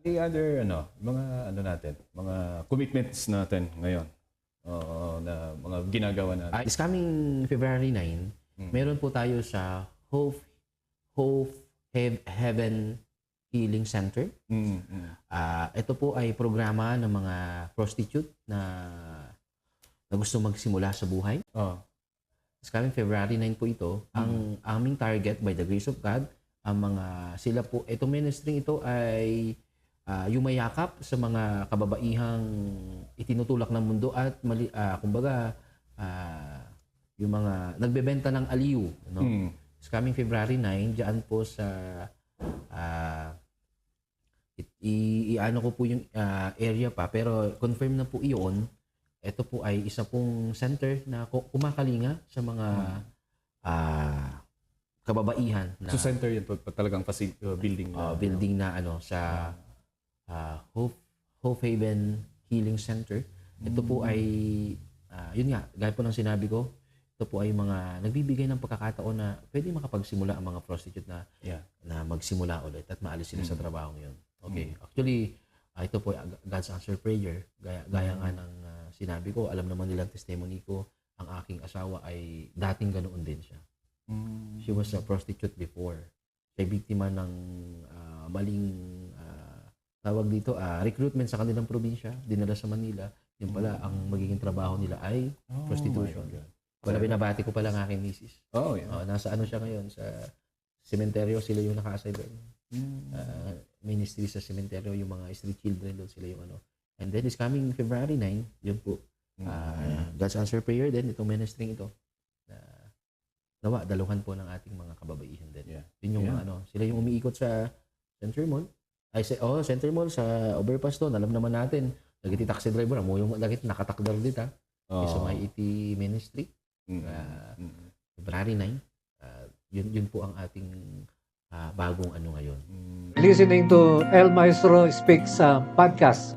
Any other mga natin, mga commitments natin ngayon. Na mga ginagawa natin. This coming February 9, meron po tayo sa Hope Heaven Healing Center. Ito po ay programa ng mga prostitute na gusto magsimula sa buhay. This coming February 9 po ito. Ang aming target by the grace of God, itong ministry ito ay yumayakap sa mga kababaihang itinutulak ng mundo at yung mga nagbebenta ng aliw. It's coming February 9, diyan po sa i-ano ko po yung area pa, pero confirm na po iyon. Ito po ay isa pong center na kumakalinga sa mga kababaihan. So center yun po talagang building na? Building na sa Hope Haven Healing Center. Ito po ay, yun nga, gaya po ng sinabi ko, ito po ay mga nagbibigay ng pagkakataon na pwede makapagsimula ang mga prostitute na magsimula ulit at maalis sila sa trabaho ngayon. Okay. Actually, ito po ay God's answer prayer. Gaya nga ng sinabi ko, alam naman nilang testimony ko, ang aking asawa ay dating ganoon din siya. She was a prostitute before. Siya biktima ng maling tawag dito, recruitment sa kanilang probinsya, dinala sa Manila. Yung pala, ang magiging trabaho nila ay prostitution. Wala, binabati ko pala ng aking misis. Nasa siya ngayon, sa sementeryo, sila yung naka-assign doon. Ministry sa sementeryo, yung mga street children doon, sila yung And then, it's coming February 9, yun po. God's answer prayer din, itong ministry ito. Nawa, daluhan po ng ating mga kababaihan din. Yun yung sila yung umiikot sa Center Mall. Center Mall sa overpass doon. Alam naman natin, nagiti taxi driver mo yung nakatakdar dito. Sa may IT ministry. February 9. Yun po ang ating bagong ngayon. Listening to El Maestro Speaks podcast.